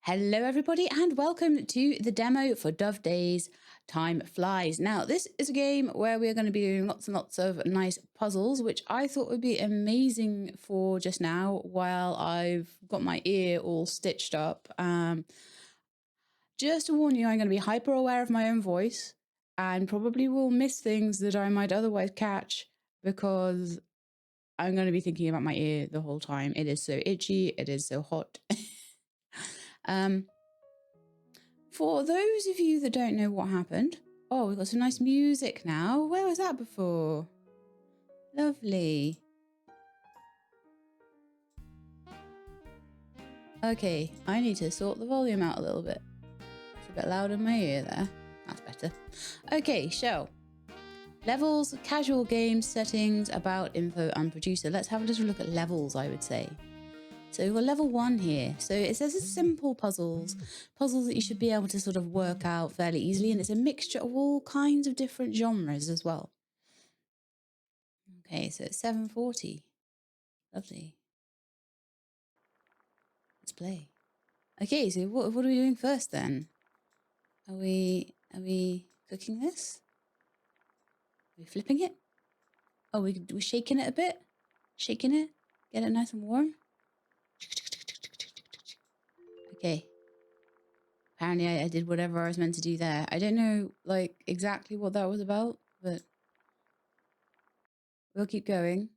Hello, everybody, and welcome to the demo for DoveDays Time Flies. Now, this is a game where we're going to be doing lots and lots of nice puzzles, which I thought would be amazing for just now while I've got my ear all stitched up. Just to warn you, I'm going to be hyper aware of my own voice and probably will miss things that I might otherwise catch because I'm going to be thinking about my ear the whole time. It is so itchy. It is so hot. For those of you that don't know what happened, oh, we've got some nice music now. Where was that before? Lovely. Okay, I need to sort the volume out a little bit. It's a bit loud in my ear there. That's better. Okay, so levels, casual games, settings, about, info, and producer. Let's have a little look at levels, I would say. So we've got level 1 here. So it says it's simple puzzles that you should be able to sort of work out fairly easily. And it's a mixture of all kinds of different genres as well. Okay, so it's 7:40. Lovely. Let's play. Okay, so what are we doing first then? Are we cooking this? Are we flipping it? Oh, we're shaking it a bit? Shaking it? Get it nice and warm? Okay. Apparently I did whatever I was meant to do there. I don't know, like, exactly what that was about, but we'll keep going.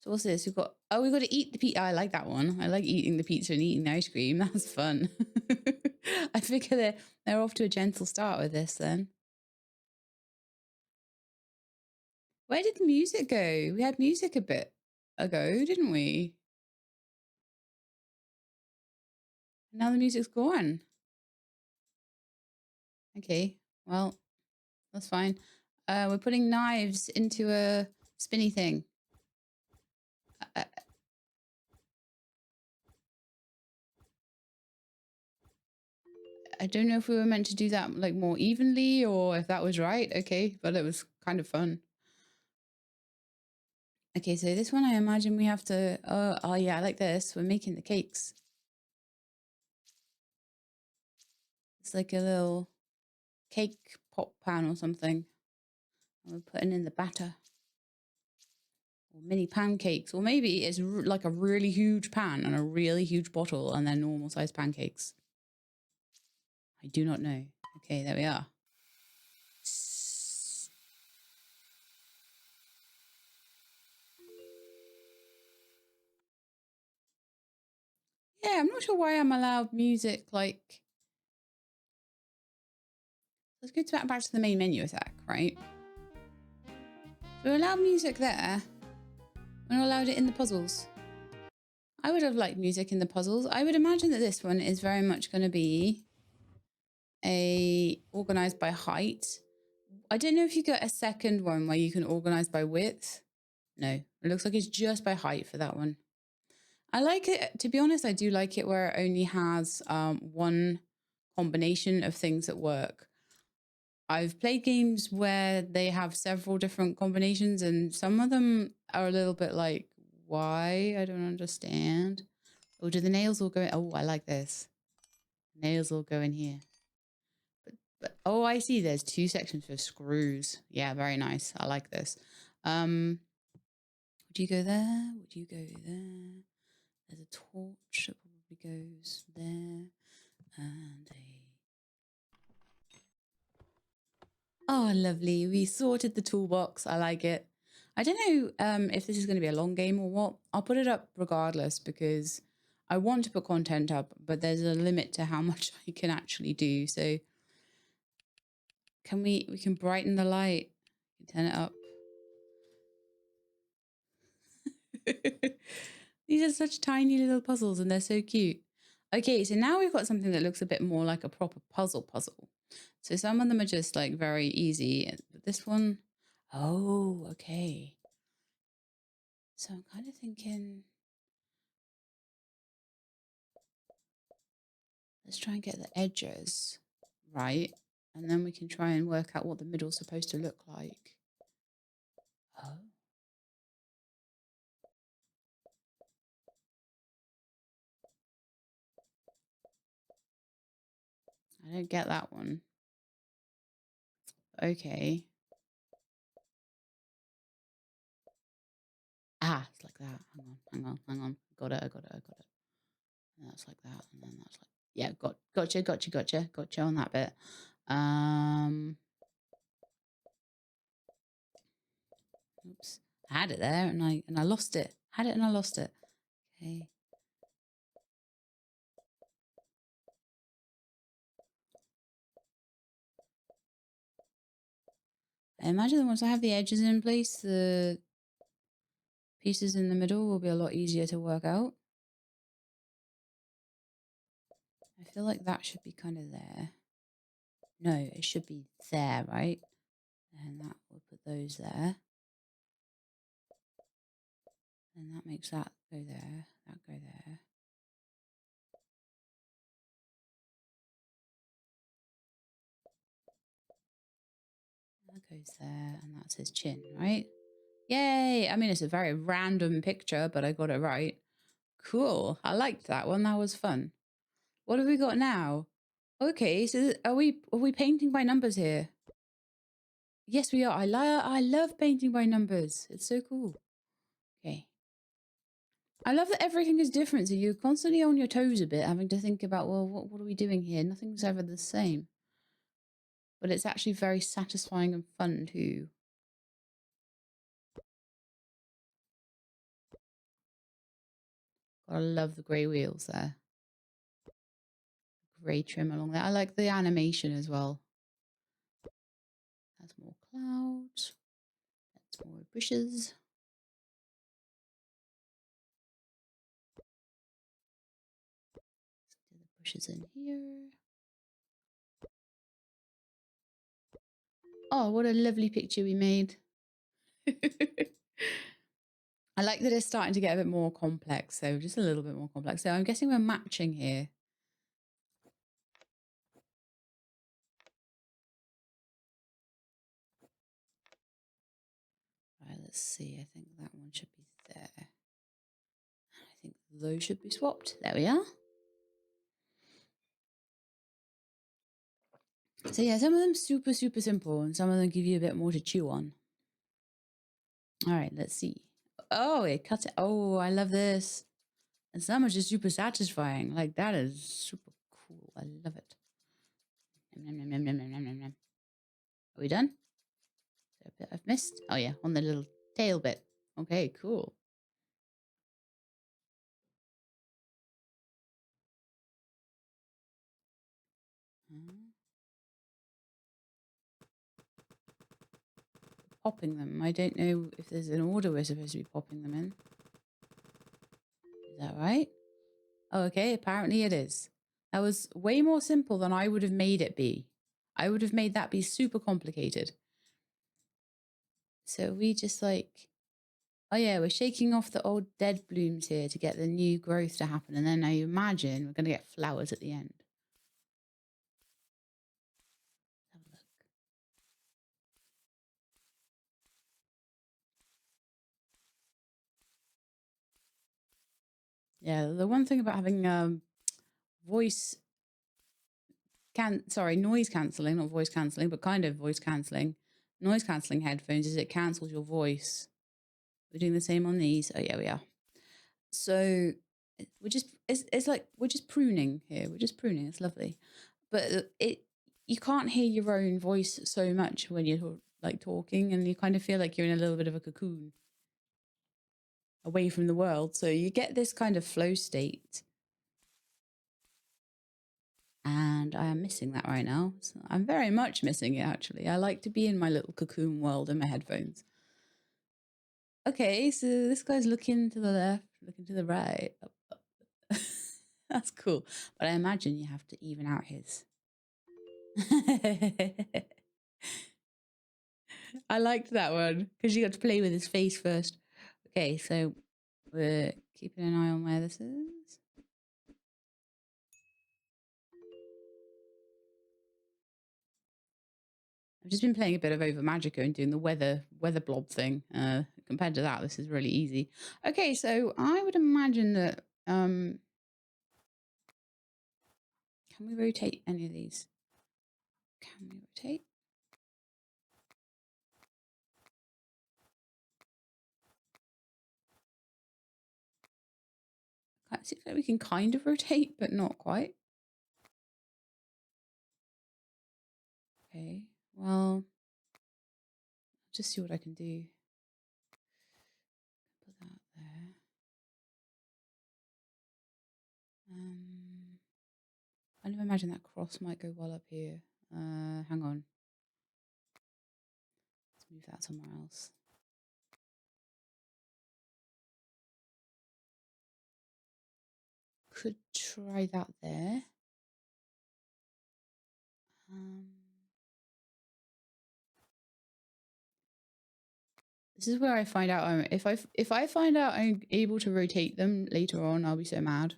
So what's this? We've got to eat the pizza. I like that one. I like eating the pizza and eating the ice cream. That's fun. I figure they're off to a gentle start with this then. Where did the music go? We had music a bit ago, didn't we? Now the music's gone. Okay, well, that's fine. We're putting knives into a spinny thing. I don't know if we were meant to do that like more evenly or if that was right. Okay, but it was kind of fun. Okay, so this one I imagine we have to, oh yeah, I like this. We're making the cakes. It's like a little cake pop pan or something. And we're putting in the batter. Or mini pancakes. Or maybe it's like a really huge pan and a really huge bottle and then normal sized pancakes. I do not know. Okay, there we are. Yeah, I'm not sure why I'm allowed music like... Let's go back to the main menu attack, right? So we're allowed music there. We're not allowed it in the puzzles. I would have liked music in the puzzles. I would imagine that this one is very much going to be organized by height. I don't know if you get a second one where you can organize by width. No, it looks like it's just by height for that one. I like it. To be honest, I do like it where it only has one combination of things that work. I've played games where they have several different combinations and some of them are a little bit like, why? I don't understand. Oh, do the nails all go in? Oh, I like this. Nails all go in here. But oh, I see. There's 2 sections for screws. Yeah, very nice. I like this. Would you go there? Would you go there? There's a torch that probably goes there. And a... Oh, lovely. We sorted the toolbox. I like it. I don't know if this is going to be a long game or what. I'll put it up regardless because I want to put content up, but there's a limit to how much I can actually do. So we can brighten the light. Turn it up. These are such tiny little puzzles and they're so cute. Okay, so now we've got something that looks a bit more like a proper puzzle. So some of them are just like very easy. But this one, oh, okay. So I'm kind of thinking, let's try and get the edges right. And then we can try and work out what the middle's supposed to look like. Oh. I don't get that one. Okay. Ah, it's like that. Hang on. Got it. And that's like that. And then that's like, yeah, gotcha on that bit. Oops. I had it there and I lost it. Had it and I lost it. Okay. I imagine that once I have the edges in place, the pieces in the middle will be a lot easier to work out. I feel like that should be kind of there. No, it should be there, right? And that will put those there. And that makes that go there, that go there. That goes there, and that's his chin, right? Yay! I mean, it's a very random picture, but I got it right. Cool. I liked that one. That was fun. What have we got now? Okay, so are we painting by numbers here? Yes, we are. I love painting by numbers. It's so cool. Okay. I love that everything is different. So you're constantly on your toes a bit, having to think about, well, what are we doing here? Nothing's ever the same. But it's actually very satisfying and fun too. I love the grey wheels there. Grey trim along there. I like the animation as well. That's more clouds. That's more bushes. Let's do the bushes in here. Oh, what a lovely picture we made. I like that it's starting to get a bit more complex, so just a little bit more complex. So I'm guessing we're matching here. Right, let's see. I think that one should be there. I think those should be swapped. There we are. So yeah, some of them super, super simple, and some of them give you a bit more to chew on. All right, let's see. Oh, it cuts it. Oh, I love this. And some are just super satisfying. Like, that is super cool. I love it. Nom, nom, nom, nom, nom, nom, nom. Are we done? Is there a bit I've missed? Oh yeah, on the little tail bit. Okay, cool. Popping them. I don't know if there's an order we're supposed to be popping them in. Is that right? Oh, okay, apparently it is. That was way more simple than I would have made it be. I would have made that be super complicated. So we just like, oh yeah, we're shaking off the old dead blooms here to get the new growth to happen. And then I imagine we're going to get flowers at the end. Have a look. Yeah, the one thing about having noise cancelling, not voice cancelling, but kind of voice cancelling, noise cancelling headphones is it cancels your voice. We're doing the same on these. Oh yeah, we are. So we're just it's like we're just pruning here. We're just pruning. It's lovely, but you can't hear your own voice so much when you're like talking, and you kind of feel like you're in a little bit of a cocoon away from the world. So you get this kind of flow state. And I am missing that right now. So I'm very much missing it, actually. I like to be in my little cocoon world in my headphones. Okay, so this guy's looking to the left, looking to the right. Up, up. That's cool. But I imagine you have to even out his. I liked that one because you got to play with his face first. Okay, so we're keeping an eye on where this is. I've just been playing a bit of Over Magica and doing the weather blob thing. Compared to that, this is really easy. Okay, so I would imagine that can we rotate any of these? Can we rotate? It seems like we can kind of rotate, but not quite. Okay, well, just see what I can do. Put that there. I never imagine that cross might go well up here. Hang on. Let's move that somewhere else. Could try that there. This is where I find out if I find out I'm able to rotate them later on, I'll be so mad.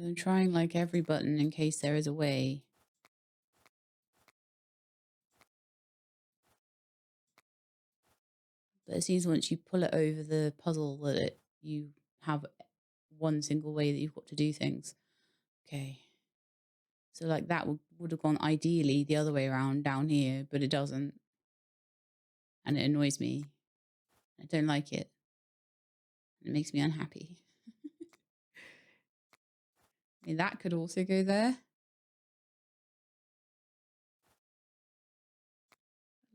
I'm trying like every button in case there is a way. But it seems once you pull it over the puzzle that you have one single way that you've got to do things. Okay. So like that would have gone ideally the other way around down here, but it doesn't. And it annoys me. I don't like it. It makes me unhappy. I mean, that could also go there.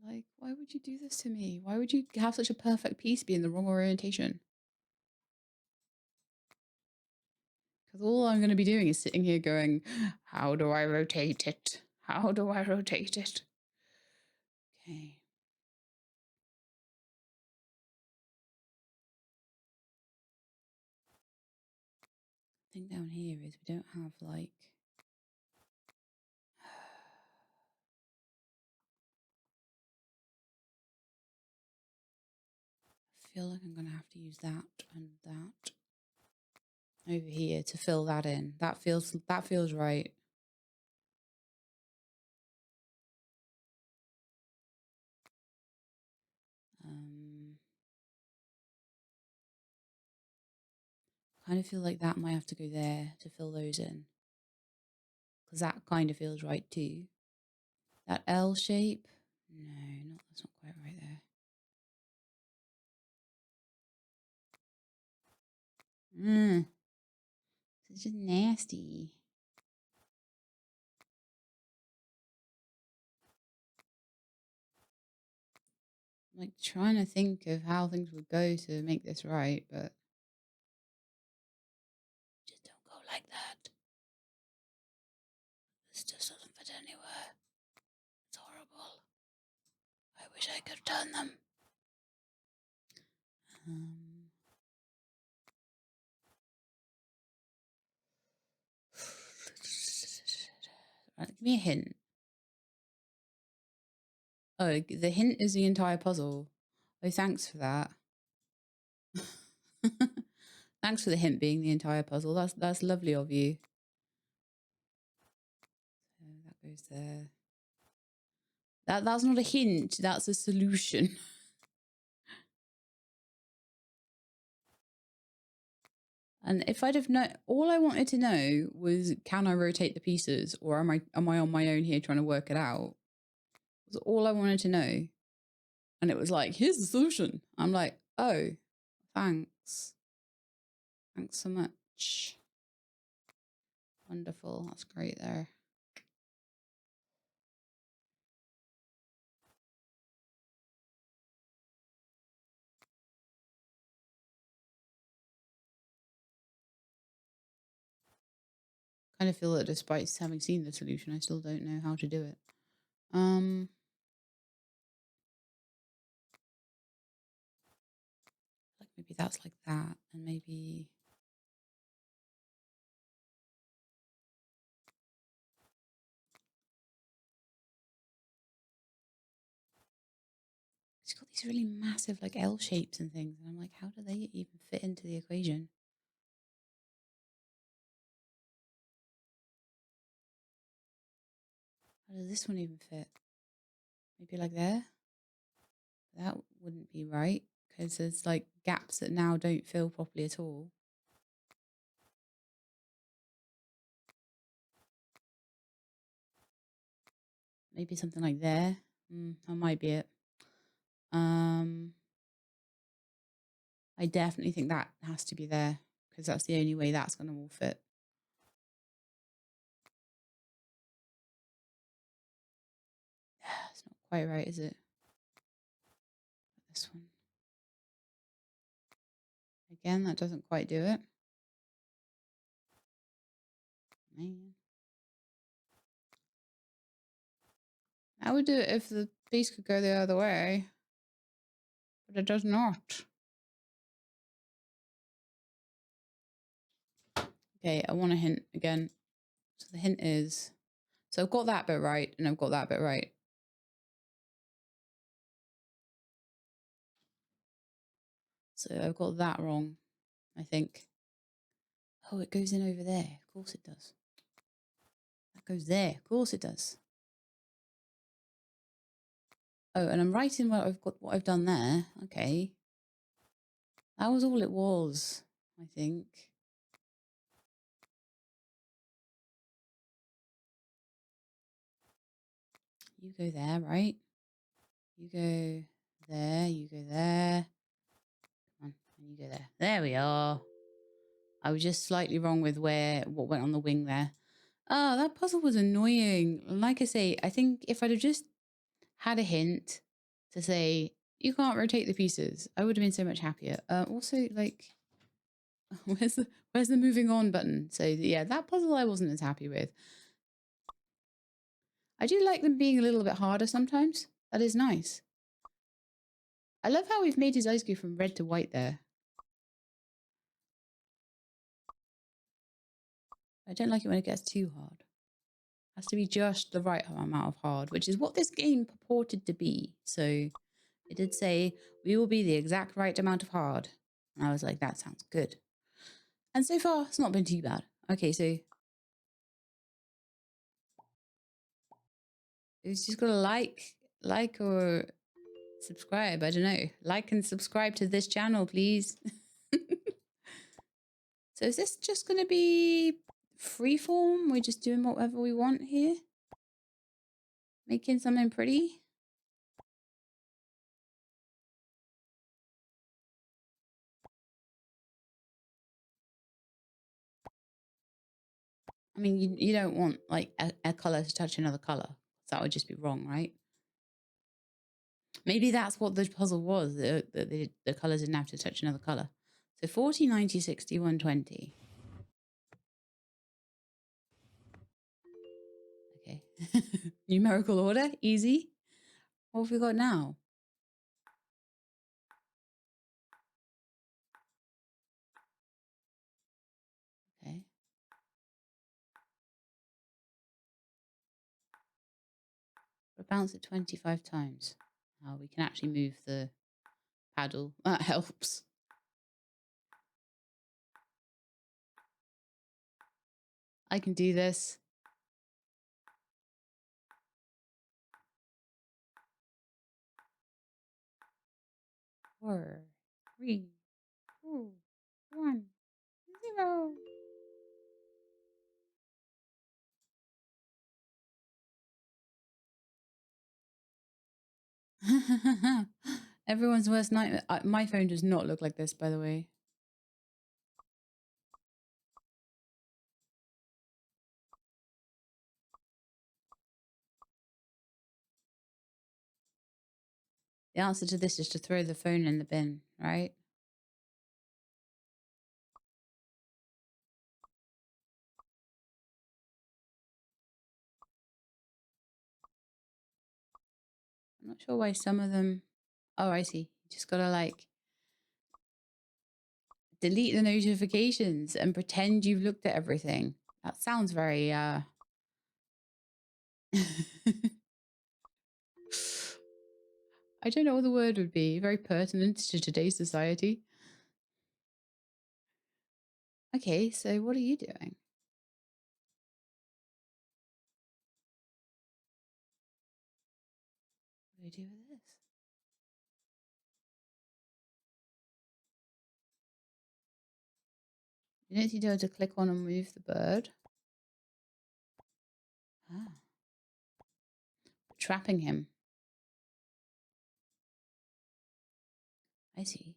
Like, why would you do this to me? Why would you have such a perfect piece be in the wrong orientation? Because all I'm going to be doing is sitting here going, how do I rotate it? How do I rotate it? Okay. The thing down here is we don't have like... I feel like I'm going to have to use that and that over here to fill that in. That feels right. Kind of feel like that might have to go there to fill those in. Because that kind of feels right too. That L shape? No, that's not quite right there. It's just nasty. I'm like trying to think of how things would go to make this right, but just don't go like that. This just doesn't fit anywhere. It's horrible. I wish I could have done them. Right, give me a hint. Oh, the hint is the entire puzzle. Oh, thanks for that. Thanks for the hint being the entire puzzle. That's lovely of you. So that goes there. That's not a hint. That's a solution. And if I'd have known, all I wanted to know was, can I rotate the pieces, or am I on my own here trying to work it out? Was all I wanted to know. And it was like, here's the solution. I'm like, oh, thanks. Thanks so much. Wonderful. That's great there. Kind of feel that despite having seen the solution, I still don't know how to do it. Like maybe that's like that, and maybe... It's got these really massive like L shapes and things, and I'm like, how do they even fit into the equation? How does this one even fit? Maybe like there? That wouldn't be right, because there's like gaps that now don't fill properly at all. Maybe something like there. That might be it. I definitely think that has to be there because that's the only way that's going to all fit. It's not quite right, is it? This one. Again, that doesn't quite do it. Man. I would do it if the piece could go the other way, but it does not. Okay, I want a hint again. So the hint is, so I've got that bit right and I've got that bit right. So I've got that wrong, I think. Oh, it goes in over there. Of course it does. That goes there. Of course it does. Oh, and I'm right in what I've done there. Okay. That was all it was, I think. You go there, right? You go there, you go there. Come on, and you go there. There we are. I was just slightly wrong with what went on the wing there. Oh, that puzzle was annoying. Like I say, I think if I'd have just had a hint to say, you can't rotate the pieces, I would have been so much happier. Also, like, where's the moving on button? So yeah, that puzzle I wasn't as happy with. I do like them being a little bit harder sometimes. That is nice. I love how we've made his eyes go from red to white there. I don't like it when it gets too hard. It has to be just the right amount of hard, which is what this game purported to be. So it did say, we will be the exact right amount of hard. And I was like, that sounds good. And so far, it's not been too bad. Okay, so it's just got to like or subscribe. I don't know. Like and subscribe to this channel, please. So is this just going to be freeform? We're just doing whatever we want here? Making something pretty? I mean, you don't want like a color to touch another color. That would just be wrong, right? Maybe that's what the puzzle was. The colors didn't have to touch another color. So 40, 90, 60, 120. Okay. Numerical order, easy. What have we got now? Okay. We'll bounce it 25 times. Oh, we can actually move the paddle. That helps. I can do this. Four, 3, 2, 1, 0. Everyone's worst nightmare. My phone does not look like this, by the way. The answer to this is to throw the phone in the bin, right? I'm not sure why some of them... Oh, I see. You just gotta like delete the notifications and pretend you've looked at everything. That sounds very I don't know what the word would be. Very pertinent to today's society. Okay, so what are you doing? What do we do with this? You don't need to be able to click on and move the bird. Ah. trapping him. I see.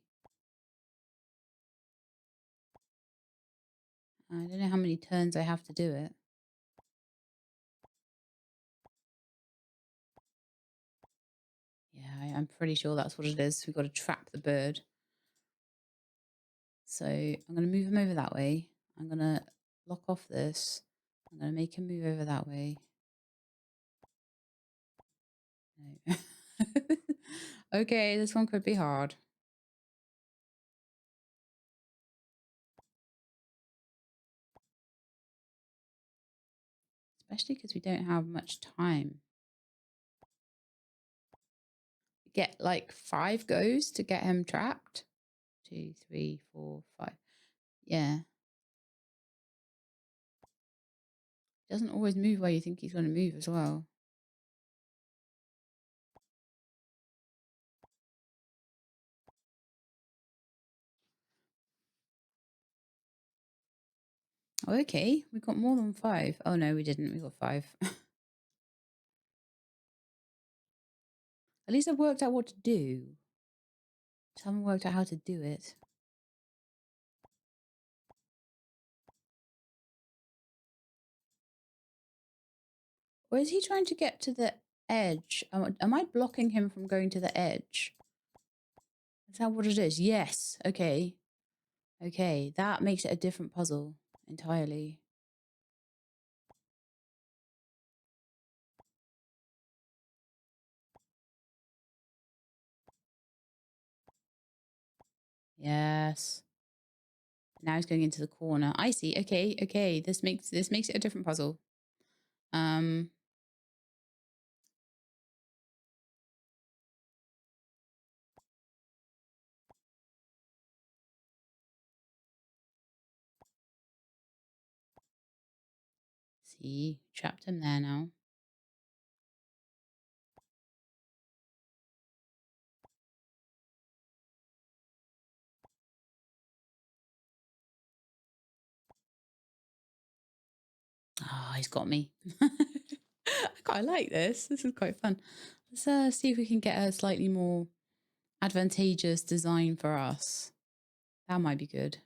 I don't know how many turns I have to do it. Yeah, I'm pretty sure that's what it is. We've got to trap the bird. So I'm going to move him over that way. I'm going to lock off this. I'm going to make him move over that way. No. Okay, this one could be hard. Especially because we don't have much time. We get like 5 goes to get him trapped. 2, 3, 4, 5. Yeah. Doesn't always move where you think he's going to move as well. Oh, okay, we got more than 5. Oh no, we didn't. We got 5. At least I've worked out what to do. Just haven't worked out how to do it. Or is he trying to get to the edge? Am I blocking him from going to the edge? Is that what it is? Yes. Okay. Okay, that makes it a different puzzle entirely. Yes. Now he's going into the corner. I see. Okay, okay. This makes it a different puzzle. See, trapped him there now. Ah, oh, he's got me. I quite like this. This is quite fun. Let's see if we can get a slightly more advantageous design for us. That might be good.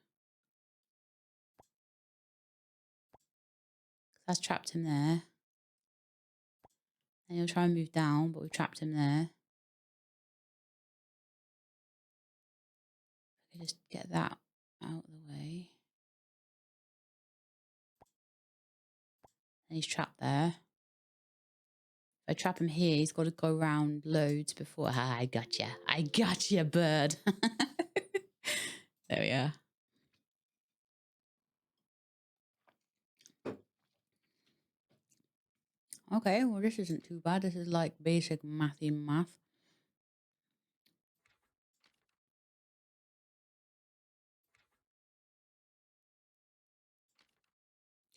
That's trapped him there. And he'll try and move down, but we've trapped him there. If I just get that out of the way. And he's trapped there. If I trap him here, he's got to go around loads before. Ah, I gotcha. I gotcha, bird. There we are. Okay, well, this isn't too bad. This is like basic mathy math.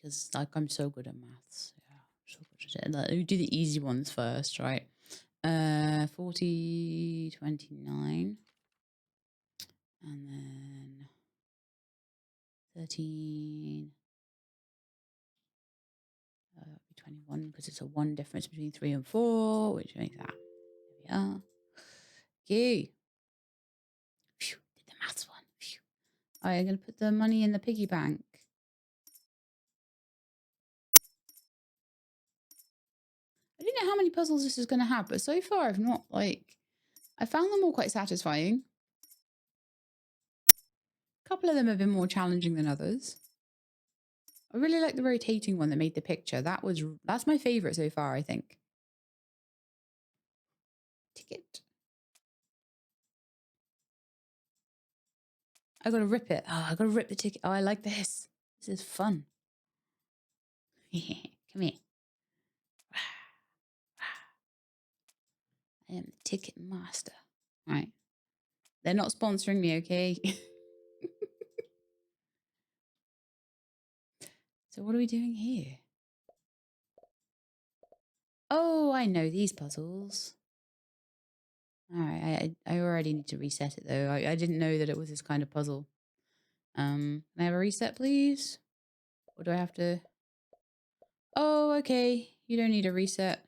Because, like, I'm so good at maths. Yeah, so good at it. Like, we do the easy ones first, right? 40, 29. And then 13. That'll be 21 because it's a 1 difference between 3 and 4, which makes that. There we are. Okay. Phew, did the maths one. Phew. All right, I'm going to put the money in the piggy bank. I don't know how many puzzles this is going to have, but so far I've not, like, I found them all quite satisfying. A couple of them have been more challenging than others. I really like the rotating one that made the picture. That's my favorite so far, I think. Ticket. I gotta rip it. Oh, I gotta rip the ticket. Oh, I like this. This is fun. Come here. I am the ticket master. Right. They're not sponsoring me, okay? So what are we doing here? Oh, I know these puzzles. All right, I already need to reset it though. I didn't know that it was this kind of puzzle. Can I have a reset, please? Or do I have to? Oh, okay. You don't need a reset.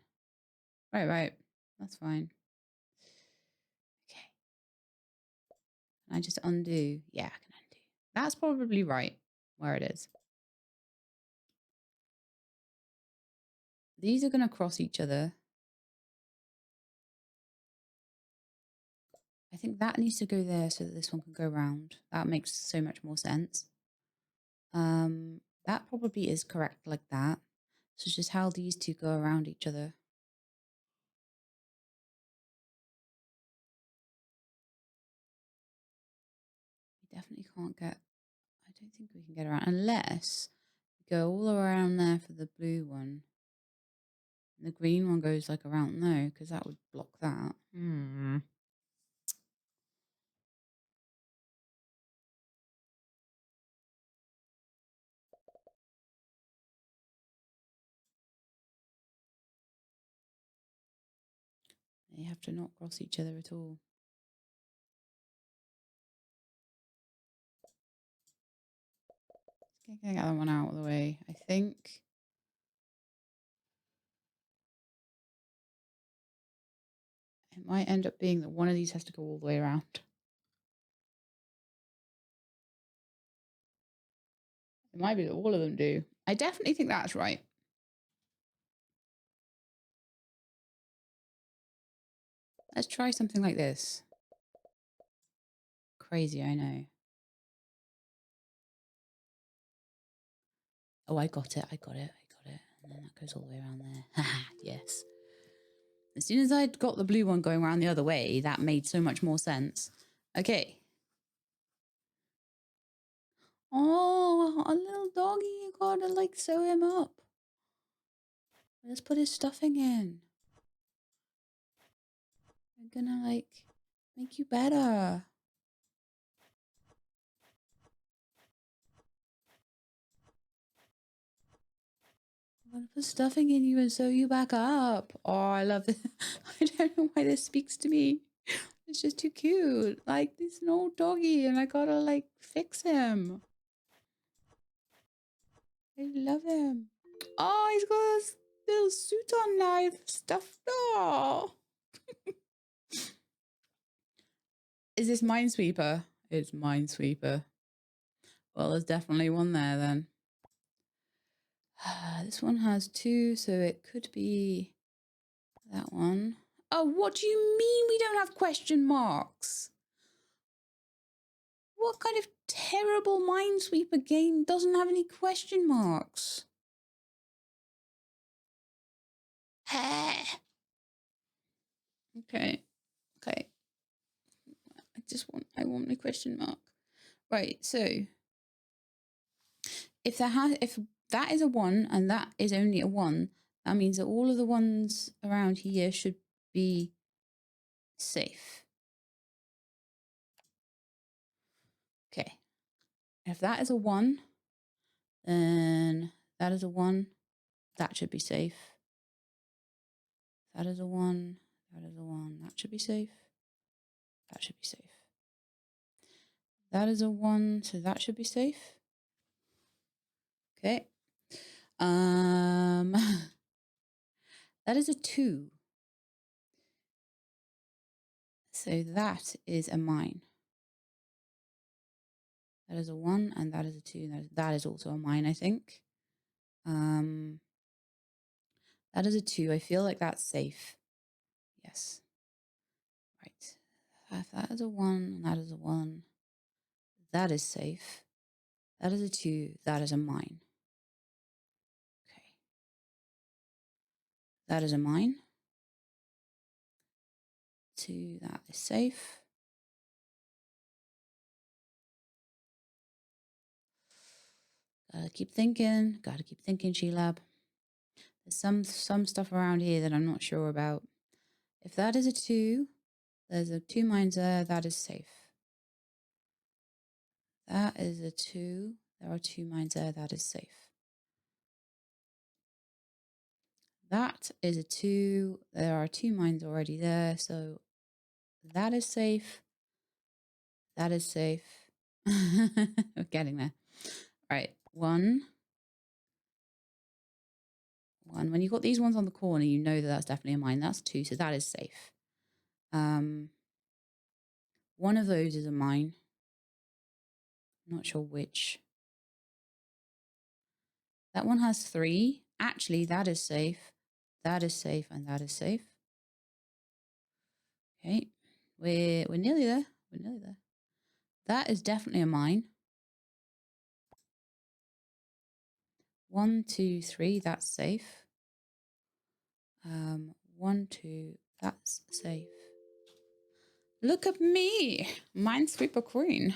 Right. That's fine. Okay. Can I just undo? Yeah, I can undo. That's probably right where it is. These are going to cross each other. I think that needs to go there so that this one can go round. That makes so much more sense. That probably is correct like that. So it's just how these two go around each other. We definitely can't get, I don't think we can get around unless we go all around there for the blue one. And the green one goes like around, no, because that would block that. They have to not cross each other at all. Let's get the other one out of the way, I think. It might end up being that one of these has to go all the way around. It might be that all of them do. I definitely think that's right. Let's try something like this. Crazy, I know. Oh, I got it. And then that goes all the way around there. Yes. As soon as I'd got the blue one going around the other way, that made so much more sense. Okay. Oh, a little doggy. You gotta like sew him up. Let's put his stuffing in. I'm gonna like make you better. I'm gonna put stuffing in you and sew you back up. Oh, I love it. I don't know why this speaks to me. It's just too cute. Like, this is an old doggy and I gotta like fix him. I love him. Oh, he's got his little suit on now. Stuffed. Oh. Is this Minesweeper? It's Minesweeper. Well, there's definitely one there then. This one has two, so it could be that one. Oh, what do you mean we don't have question marks? What kind of terrible Minesweeper game doesn't have any question marks? Okay. I want my question mark. Right, so if that is a 1 and that is only a 1, that means that all of the ones around here should be safe. Okay. If that is a 1, then that is a 1. That should be safe. That is a 1. That is a 1. That should be safe. That should be safe. That is a 1, so that should be safe. Okay. That is a 2. So that is a mine. That is a 1 and that is a 2. That is also a mine, I think. That is a 2. I feel like that's safe. Yes. Right. If that is a 1 and that is a 1, that is safe. That is a 2. That is a mine. Okay. That is a mine. 2. That is safe. Gotta keep thinking. Gotta keep thinking, Sheelab. There's some stuff around here that I'm not sure about. If that is a 2, there's a 2 mines there. That is safe. That is a 2. There are 2 mines there. That is safe. That is a 2. There are 2 mines already there. So that is safe. That is safe. We're getting there. All right. 1. 1. When you've got these ones on the corner, you know that that's definitely a mine. That's 2, so that is safe. One of those is a mine. I'm not sure which. That one has 3. Actually, that is safe. That is safe, and that is safe. Okay, we're nearly there. We're nearly there. That is definitely a mine. 1, 2, 3. That's safe. 1, 2. That's safe. Look at me, Minesweeper Queen.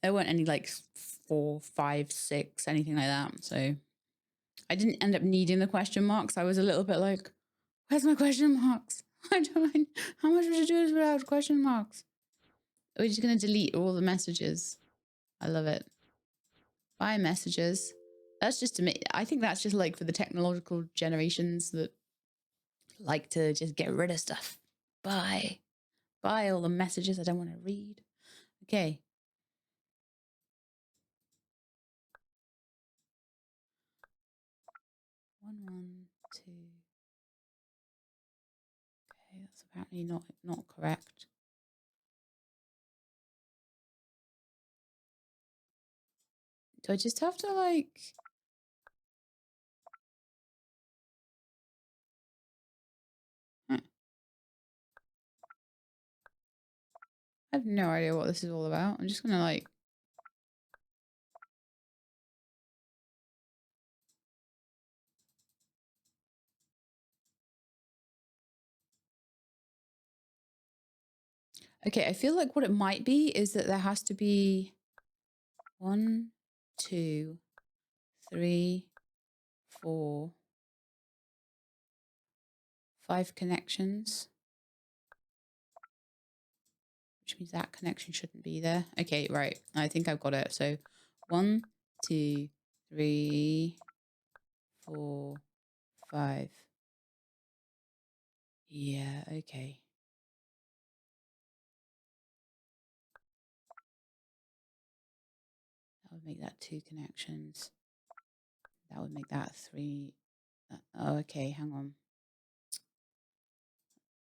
There weren't any like 4, 5, 6, anything like that. So I didn't end up needing the question marks. I was a little bit like, where's my question marks? I don't. How much would you do this without question marks? We're just gonna delete all the messages. I love it. Bye messages. That's just to me. I think that's just like for the technological generations that like to just get rid of stuff. Bye. Bye all the messages I don't want to read. Okay. One, 2. Okay, that's apparently not correct. Do I just have to like... I have no idea what this is all about. I'm just gonna like... Okay, I feel like what it might be is that there has to be 1, 2, 3, 4, 5 connections. Which means that connection shouldn't be there. Okay, right. I think I've got it. So 1, 2, 3, 4, 5. Yeah, okay. That would make that 2 connections. That would make that 3. Oh, okay, hang on.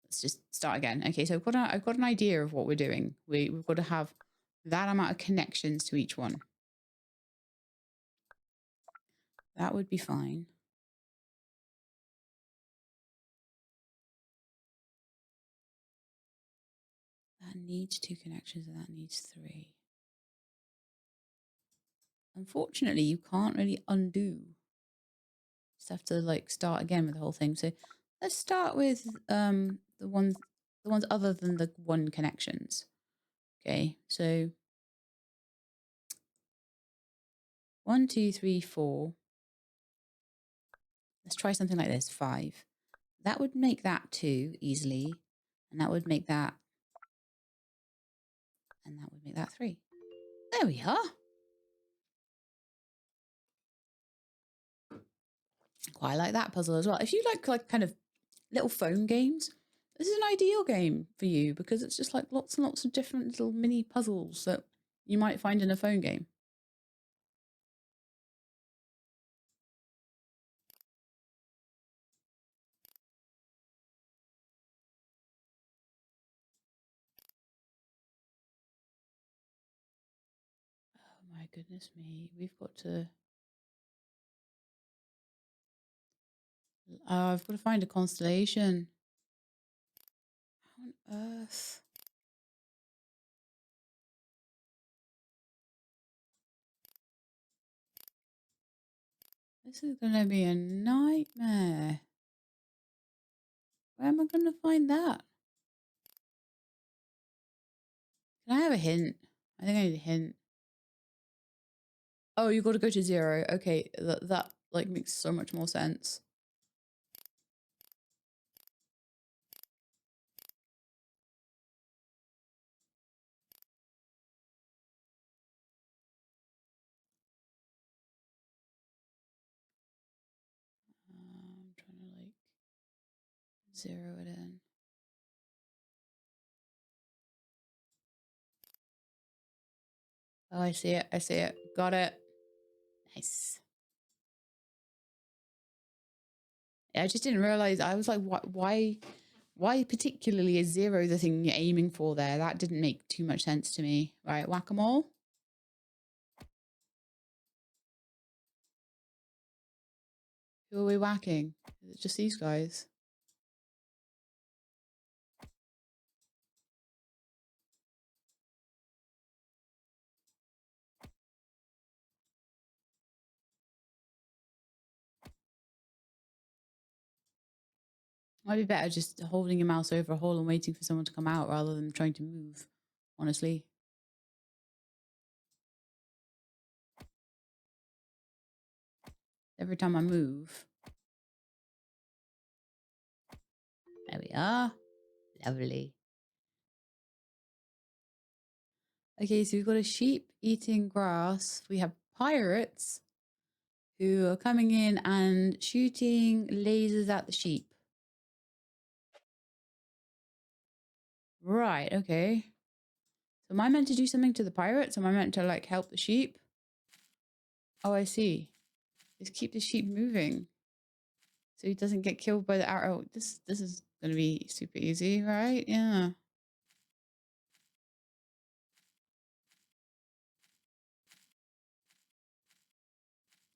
Let's just start again. Okay, so I've got an idea of what we're doing. We've got to have that amount of connections to each one. That would be fine. That needs 2 connections and that needs 3. Unfortunately, you can't really undo. Just have to like start again with the whole thing. So let's start with the ones other than the 1 connections. Okay, so 1, 2, 3, 4. Let's try something like this. 5. That would make that 2 easily, and that would make that, and that would make that 3. There we are. Quite like that puzzle as well. If you like kind of little phone games, this is an ideal game for you because it's just like lots and lots of different little mini puzzles that you might find in a phone game. Oh my goodness me, we've got to... I've got to find a constellation. How on earth? This is going to be a nightmare. Where am I going to find that? Can I have a hint? I think I need a hint. Oh, you've got to go to 0. Okay, that like makes so much more sense. I'm trying to like 0 it in. Oh, I see it. I see it. Got it. Nice. I just didn't realize. I was like, why particularly is 0 the thing you're aiming for there? That didn't make too much sense to me. Right, whack-a-mole. Who are we whacking? Is it just these guys? Might be better just holding your mouse over a hole and waiting for someone to come out rather than trying to move, honestly. Every time I move. There we are. Lovely. Okay, so we've got a sheep eating grass. We have pirates who are coming in and shooting lasers at the sheep. Right, okay. So am I meant to do something to the pirates? Am I meant to like help the sheep? Oh, I see. Just keep the sheep moving so he doesn't get killed by the arrow. This is gonna be super easy, right? Yeah.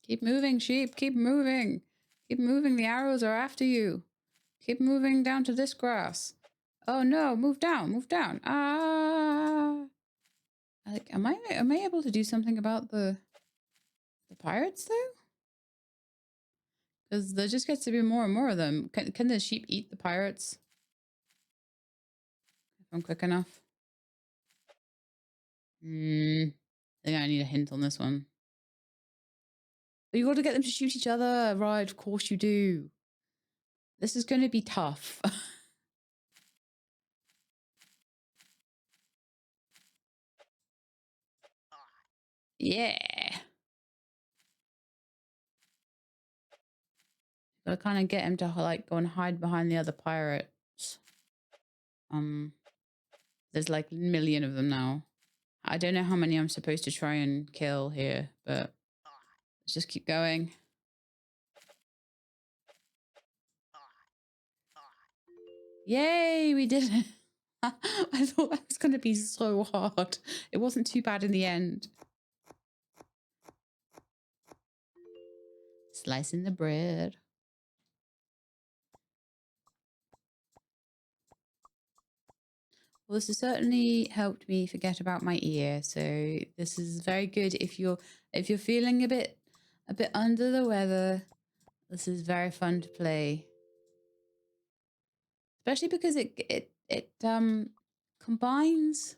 Keep moving, sheep. Keep moving. Keep moving. The arrows are after you. Keep moving down to this grass. Oh no! Move down. Move down. Ah! Like, am I able to do something about the pirates though? Because there just gets to be more and more of them. Can the sheep eat the pirates? If I'm quick enough. I think I need a hint on this one. But you got to get them to shoot each other. Right, of course you do. This is going to be tough. Yeah. Gotta kind of get him to like go and hide behind the other pirates. There's like a million of them now. I don't know how many I'm supposed to try and kill here, but let's just keep going. Yay, we did it. I thought that was going to be so hard. It wasn't too bad in the end. Slicing the bread. Well, this has certainly helped me forget about my ear. So this is very good if you're feeling a bit under the weather. This is very fun to play, especially because it combines.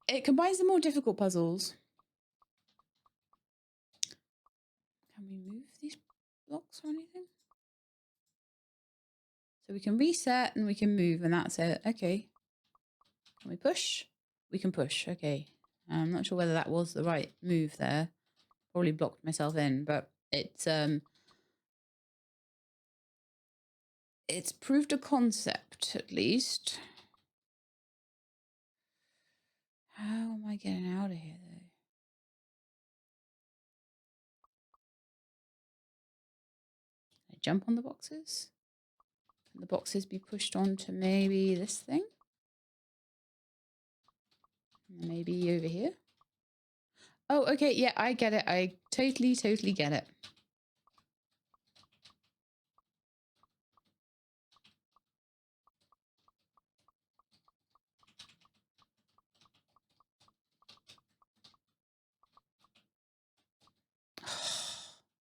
It combines the more difficult puzzles. Can we move these blocks or anything? So we can reset and we can move, and that's it. Okay. Can we push? We can push. Okay. I'm not sure whether that was the right move there. Probably blocked myself in, but it's proved a concept at least. How am I getting out of here though? Can I jump on the boxes? Can the boxes be pushed onto maybe this thing? Maybe over here? Oh, okay. Yeah, I get it. I totally get it.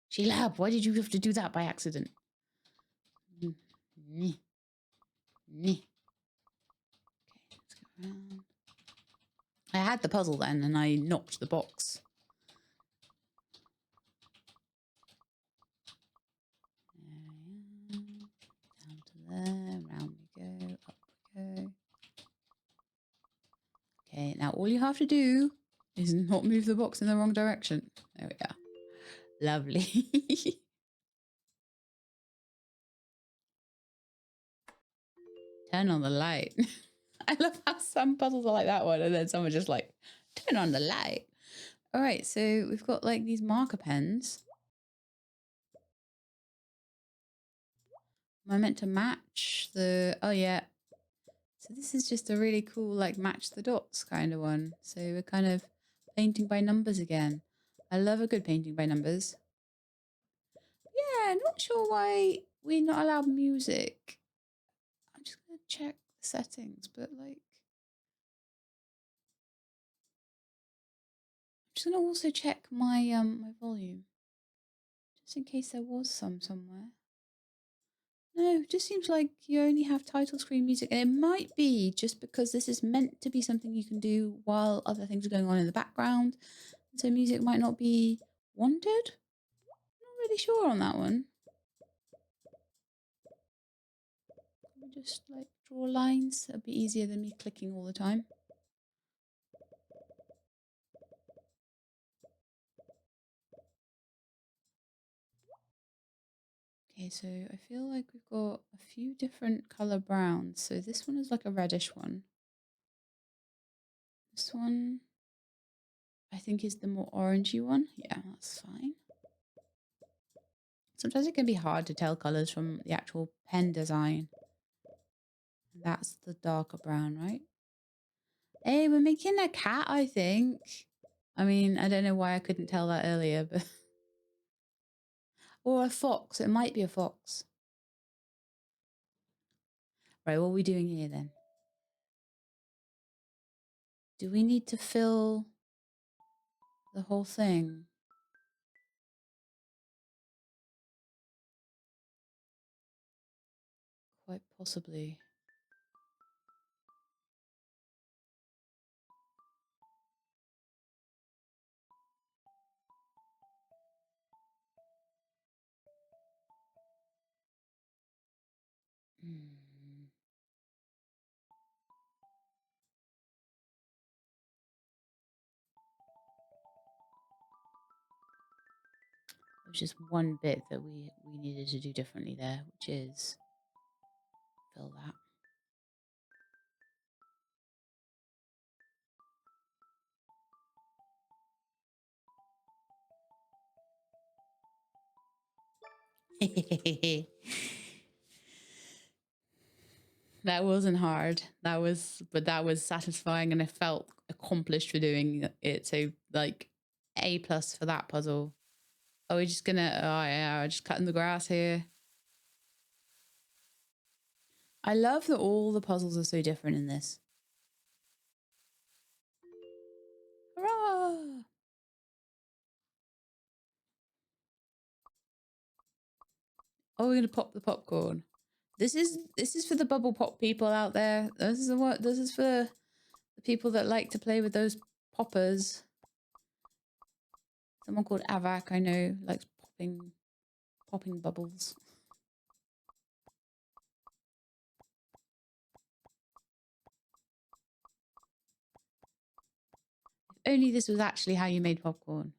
Sheila, why did you have to do that by accident? Okay, let's go around. I had the puzzle then and I knocked the box. Down to there, round we go, up we go. Okay, now all you have to do is not move the box in the wrong direction. There we go. Lovely. Turn on the light. I love how some puzzles are like that one and then someone just like, turn on the light. All right, so we've got like these marker pens. Am I meant to match the... Oh, yeah. So this is just a really cool, like, match the dots kind of one. So we're kind of painting by numbers again. I love a good painting by numbers. Yeah, not sure why we're not allowed music. I'm just going to check the settings, but, like... I'm just going to also check my my volume. Just in case there was some somewhere. No, it just seems like you only have title screen music. And it might be just because this is meant to be something you can do while other things are going on in the background. So music might not be wanted. Not really sure on that one. Let me just like draw lines. That'd be easier than me clicking all the time. Okay, so I feel like we've got a few different color browns. So this one is like a reddish one. This one I think is the more orangey one. Yeah, that's fine. Sometimes it can be hard to tell colors from the actual pen design. That's the darker brown, right? Hey, we're making a cat, I think. I mean, I don't know why I couldn't tell that earlier, but... Or a fox. It might be a fox. Right, what are we doing here then? Do we need to fill the whole thing? Quite possibly. Hmm. There's just one bit that we needed to do differently there, which is fill that. That wasn't hard. But that was satisfying and I felt accomplished for doing it. So like A+ for that puzzle. Are we just gonna, oh yeah, just cutting the grass here. I love that all the puzzles are so different in this. Hurrah! Oh, we're gonna pop the popcorn. This is for the bubble pop people out there. This is for the people that like to play with those poppers. Someone called Avak, I know, likes popping bubbles. If only this was actually how you made popcorn.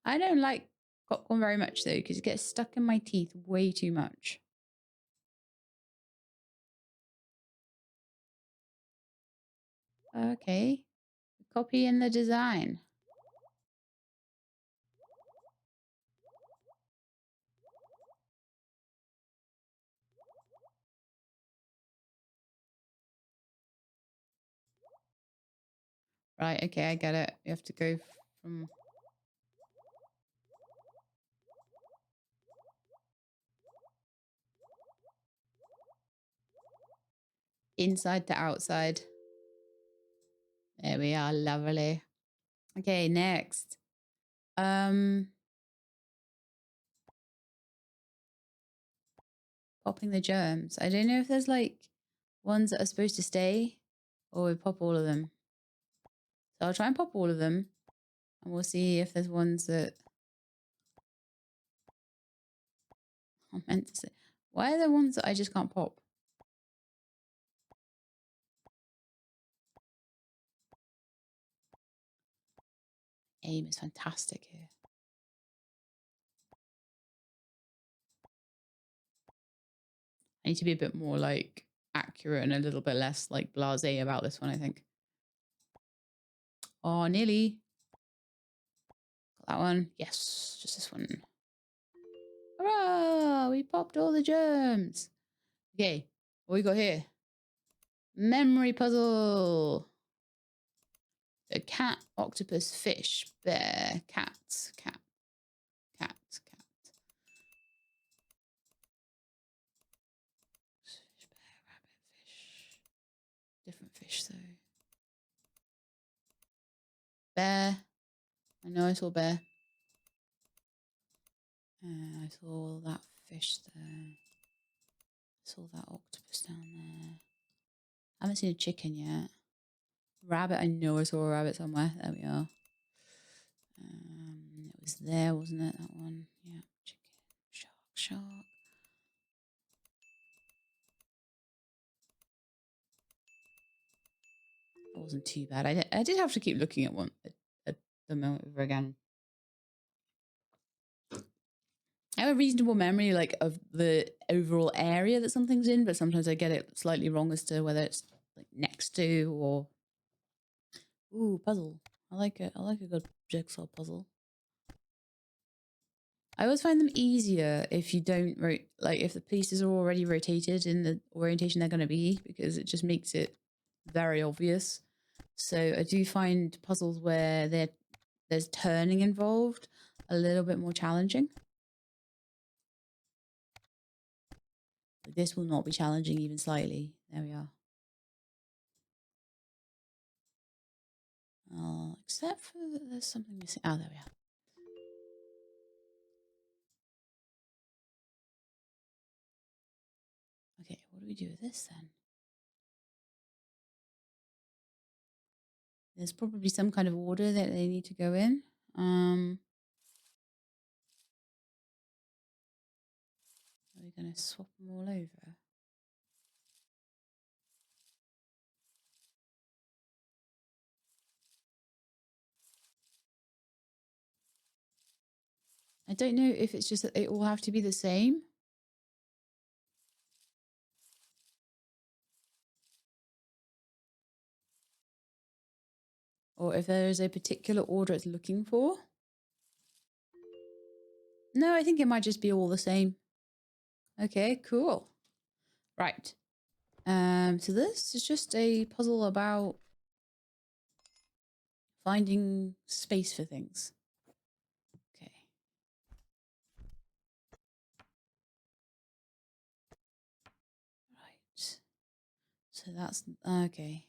I don't like popcorn very much though, because it gets stuck in my teeth way too much. Okay. Copy in the design. Right, okay, I get it. You have to go from inside to outside. There we are, lovely. Okay, next. Popping the germs. I don't know if there's like ones that are supposed to stay or we pop all of them. So I'll try and pop all of them and we'll see if there's ones that I'm meant to say. Why are there ones that I just can't pop? Aim is fantastic here. I need to be a bit more like accurate and a little bit less like blasé about this one, I think. Oh, nearly. Got that one. Yes, just this one. Hurrah! We popped all the germs. Okay, what we got here? Memory puzzle. A cat, octopus, fish, bear, cat, cat, cat, cat. Fish, bear, rabbit, fish. Different fish though. Bear. I know I saw bear. I saw that fish there. I saw that octopus down there. I haven't seen a chicken yet. Rabbit, I know I saw a rabbit somewhere. There we are. It was there, wasn't it? That one. Yeah. Chicken. Shark, shark. That wasn't too bad. I did have to keep looking at one at the moment over again. I have a reasonable memory like of the overall area that something's in, but sometimes I get it slightly wrong as to whether it's like next to or ooh, puzzle. I like it. I like a good jigsaw puzzle. I always find them easier if you don't like if the pieces are already rotated in the orientation they're going to be, because it just makes it very obvious. So I do find puzzles where there's turning involved a little bit more challenging. This will not be challenging even slightly. There we are. Oh, except for there's something missing. Oh, there we are. Okay, what do we do with this then? There's probably some kind of order that they need to go in. Are we going to swap them all over? I don't know if it's just that they all have to be the same. Or if there is a particular order it's looking for. No, I think it might just be all the same. Okay, cool. Right. So this is just a puzzle about finding space for things. Okay. Right. So that's okay.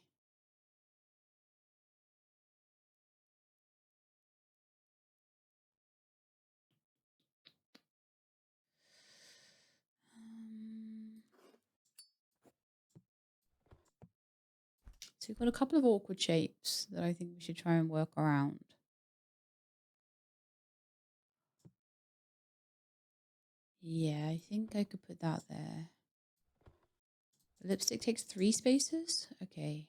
So we've got a couple of awkward shapes that I think we should try and work around. Yeah, I think I could put that there. The lipstick takes 3 spaces? Okay.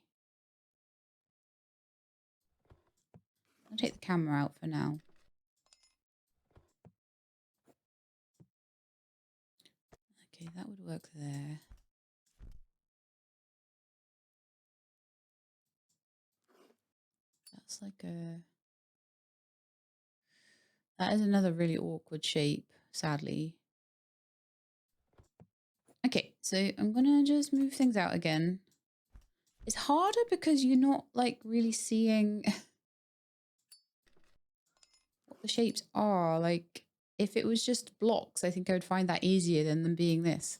I'll take the camera out for now. Okay, that would work there. That's like a... That is another really awkward shape, sadly. Okay, so I'm gonna just move things out again. It's harder because you're not like really seeing what the shapes are. Like if it was just blocks, I think I would find that easier than them being this.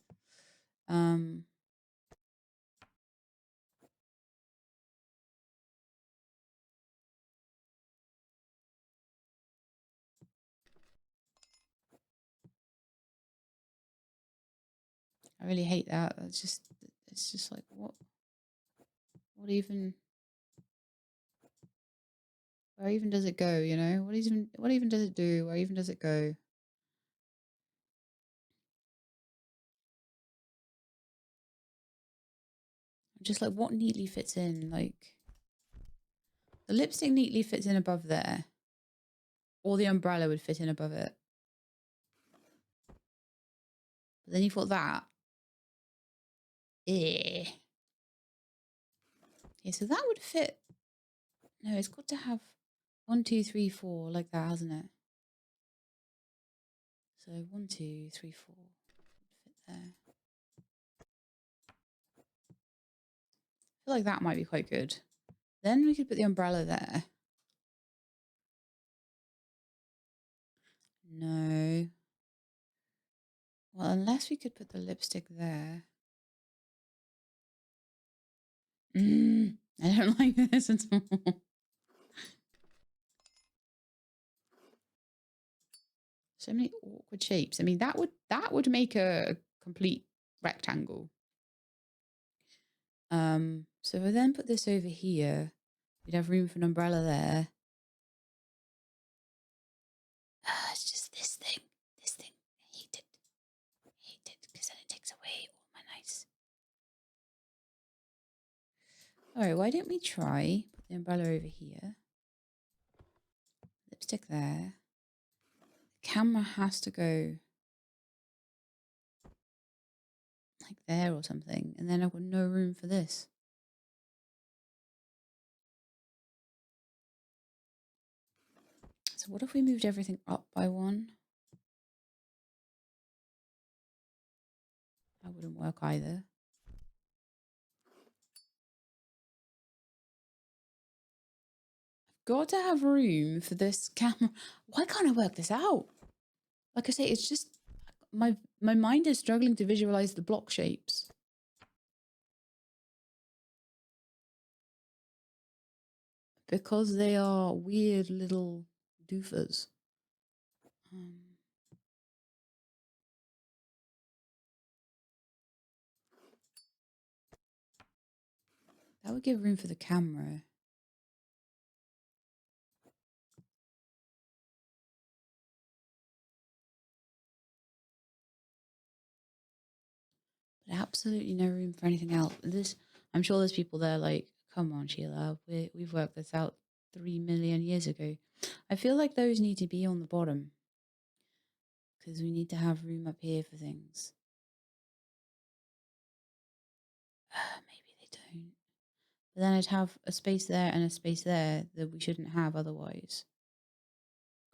I really hate that. It's just like what even, where even does it go, you know? What even does it do? Where even does it go? Just like what neatly fits in, like the lipstick neatly fits in above there. Or the umbrella would fit in above it. But then you've got that. Eh. Yeah, so that would fit. No, it's got to have 1, 2, 3, 4 like that, hasn't it? So 1, 2, 3, 4 fit there. I feel like that might be quite good. Then we could put the umbrella there. No. Well, unless we could put the lipstick there. I don't like this at all. So many awkward shapes. I mean, that would make a complete rectangle. So if I then put this over here, we'd have room for an umbrella there. It's just this thing. I hate it. Because then it takes away all my nice. All right, why don't we try put the umbrella over here? Lipstick there. The camera has to go like there or something, and then I've got no room for this. So what if we moved everything up by 1? That wouldn't work either. I've got to have room for this camera. Why can't I work this out? Like I say, it's just my mind is struggling to visualize the block shapes. Because they are weird little doofers. That would give room for the camera. But absolutely no room for anything else. I'm sure there's people there like, come on, Sheila, we've worked this out 3 million years ago. I feel like those need to be on the bottom. Because we need to have room up here for things. Maybe they don't. But then I'd have a space there and a space there that we shouldn't have otherwise.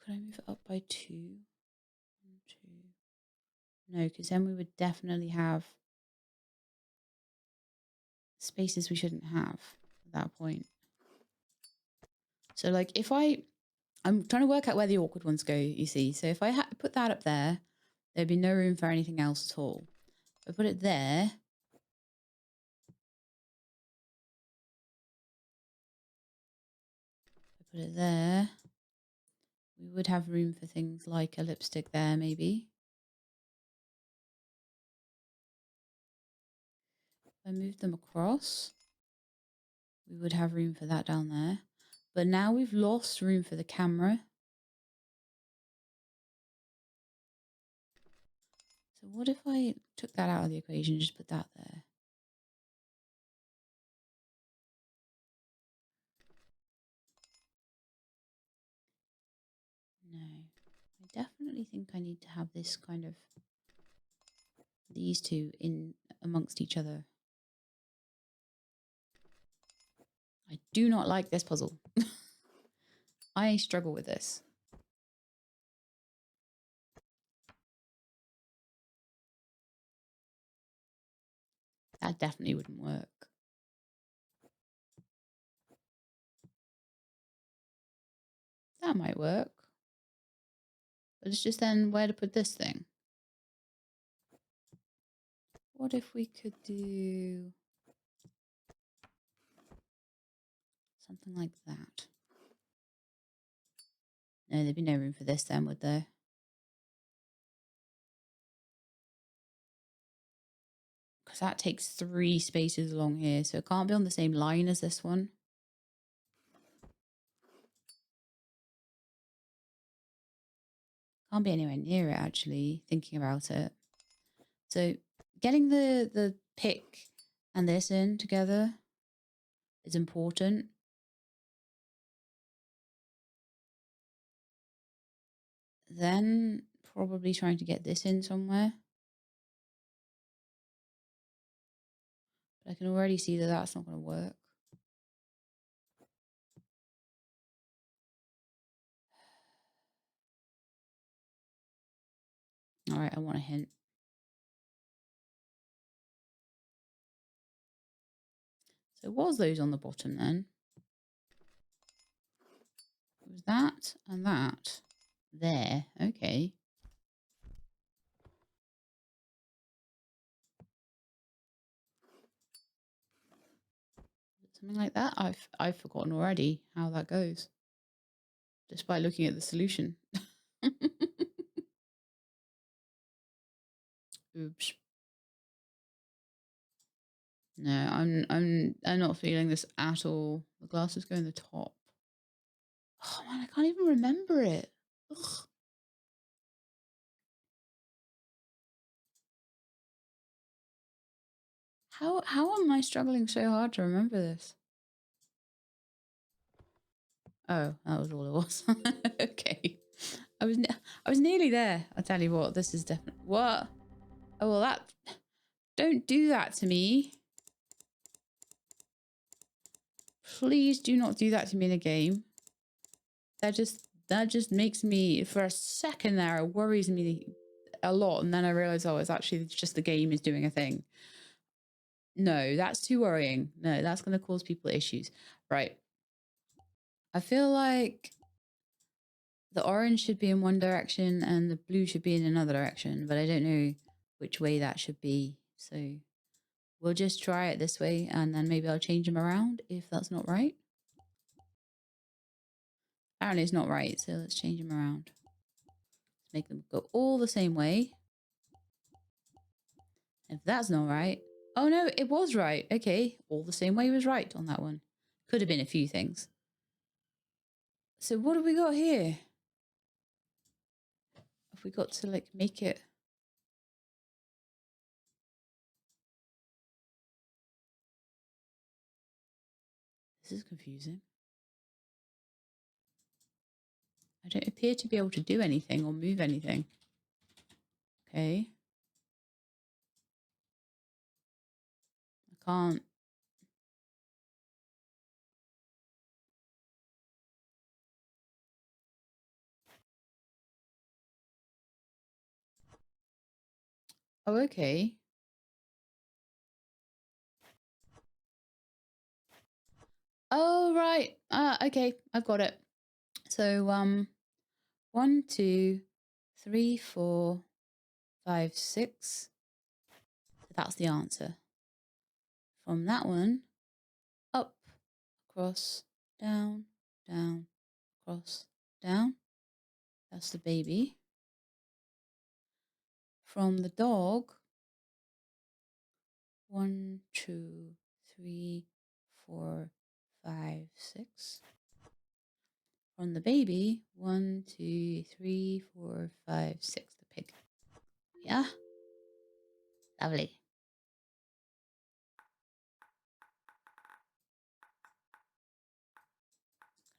Could I move it up by 2? 1, 2. No, because then we would definitely have spaces we shouldn't have at that point. So like if I'm trying to work out where the awkward ones go, you see. So if I put that up there, there'd be no room for anything else at all. If I put it there, we would have room for things like a lipstick there, maybe. If I moved them across, we would have room for that down there. But now we've lost room for the camera. So what if I took that out of the equation and just put that there? No, I definitely think I need to have this kind of, these two in amongst each other. I do not like this puzzle. I struggle with this. That definitely wouldn't work. That might work. But it's just then where to put this thing. What if we could do something like that? No, there'd be no room for this then, would there? Because that takes 3 spaces along here, so it can't be on the same line as this one. Can't be anywhere near it, actually, thinking about it. So getting the pick and this in together is important. Then probably trying to get this in somewhere. But I can already see that that's not going to work. All right, I want a hint. So was those on the bottom then? It was that and that. There, okay. Something like that. I've forgotten already how that goes. Just by looking at the solution. Oops. No, I'm not feeling this at all. The glasses go in the top. Oh man, I can't even remember it. Ugh. How am I struggling so hard to remember this? Oh, that was all it was. Okay. I was nearly there. I tell you what, this is definitely what? Oh well, that don't do that to me. Please do not do that to me in a game. That just makes me, for a second there, it worries me a lot, and then I realize, oh, it's actually just the game is doing a thing. No, that's too worrying. No, that's going to cause people issues. Right. I feel like the orange should be in one direction and the blue should be in another direction, but I don't know which way that should be. So we'll just try it this way, and then maybe I'll change them around if that's not right. Apparently it's not right, so let's change them around. Let's make them go all the same way. If that's not right... Oh no, it was right. Okay, all the same way was right on that one. Could have been a few things. So what have we got here? Have we got to like make it... This is confusing. I don't appear to be able to do anything or move anything. Okay. I can't... Oh, okay. Oh, right. Okay. I've got it. So, 1, 2, 3, 4, 5, 6. So that's the answer. From that one, up, across, down, down, across, down. That's the baby. From the dog, 1, 2, 3, 4, 5, 6. From the baby, 1, 2, 3, 4, 5, 6. The pig. Yeah. Lovely.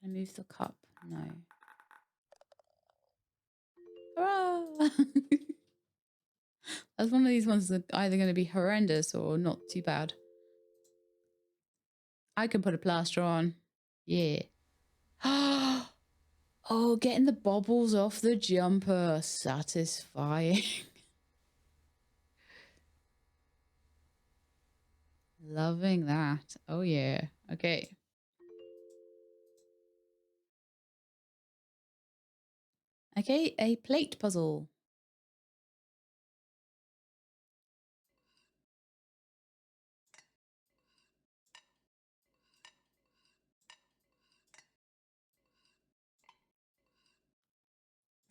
Can I move the cup? No. Hurrah! That's one of these ones that either going to be horrendous or not too bad. I can put a plaster on. Yeah. Oh, getting the bobbles off the jumper. Satisfying. Loving that. Oh, yeah. Okay. Okay, a plate puzzle.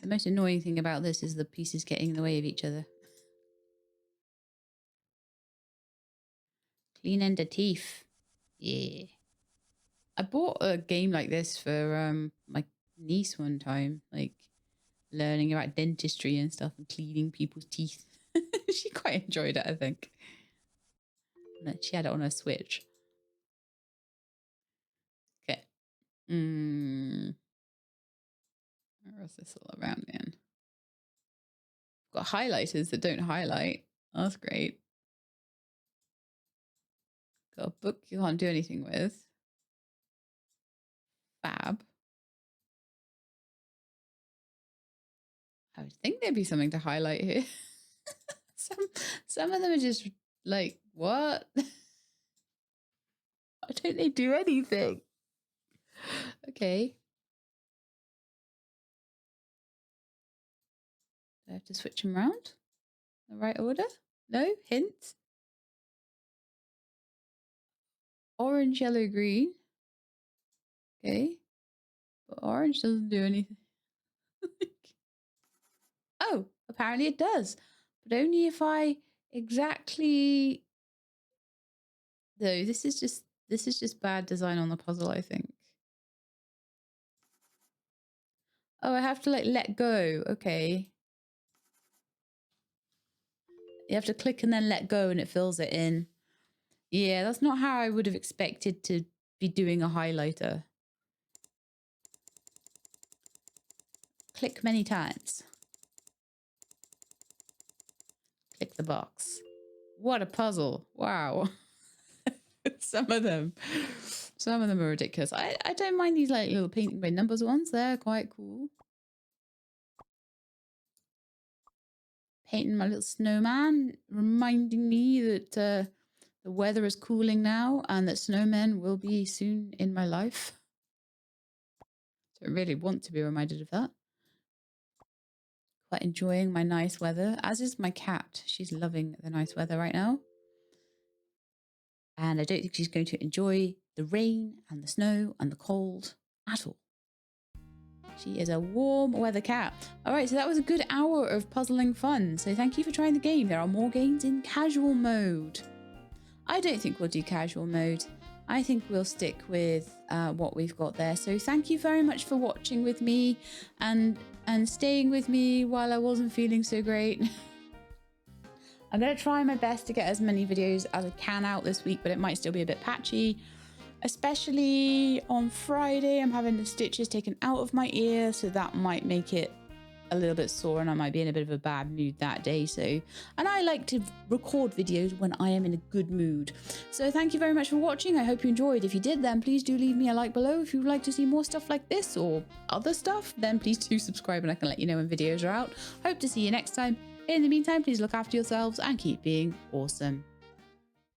The most annoying thing about this is the pieces getting in the way of each other. Clean end of teeth. Yeah. I bought a game like this for my niece one time, like learning about dentistry and stuff and cleaning people's teeth. She quite enjoyed it, I think. She had it on her Switch. Okay. Where's this all around in? Got highlighters that don't highlight. Oh, that's great. Got a book you can't do anything with. Fab. I would think there'd be something to highlight here. Some of them are just like, what? Why don't they do anything? Okay. Do I have to switch them around? The right order? No? Hint? Orange, yellow, green. Okay. But orange doesn't do anything. Oh, apparently it does. But only if I exactly... No, this is just bad design on the puzzle, I think. Oh, I have to like let go. Okay. You have to click and then let go and it fills it in. Yeah, that's not how I would have expected to be doing a highlighter. Click many times. Click the box. What a puzzle. Wow. Some of them are ridiculous. I don't mind these like little painting by numbers ones. They're quite cool. Painting my little snowman, reminding me that the weather is cooling now and that snowmen will be soon in my life. Don't really want to be reminded of that. Quite enjoying my nice weather, as is my cat. She's loving the nice weather right now. And I don't think she's going to enjoy the rain and the snow and the cold at all. She is a warm weather cat. All right, so that was a good hour of puzzling fun. So thank you for trying the game. There are more games in casual mode. I don't think we'll do casual mode. I think we'll stick with what we've got there. So thank you very much for watching with me and staying with me while I wasn't feeling so great. I'm going to try my best to get as many videos as I can out this week, but it might still be a bit patchy. Especially on Friday, I'm having the stitches taken out of my ear, so that might make it a little bit sore and I might be in a bit of a bad mood that day. And I like to record videos when I am in a good mood. So thank you very much for watching. I hope you enjoyed. If you did, then please do leave me a like below. If you'd like to see more stuff like this or other stuff, then please do subscribe and I can let you know when videos are out. Hope to see you next time. In the meantime, please look after yourselves and keep being awesome.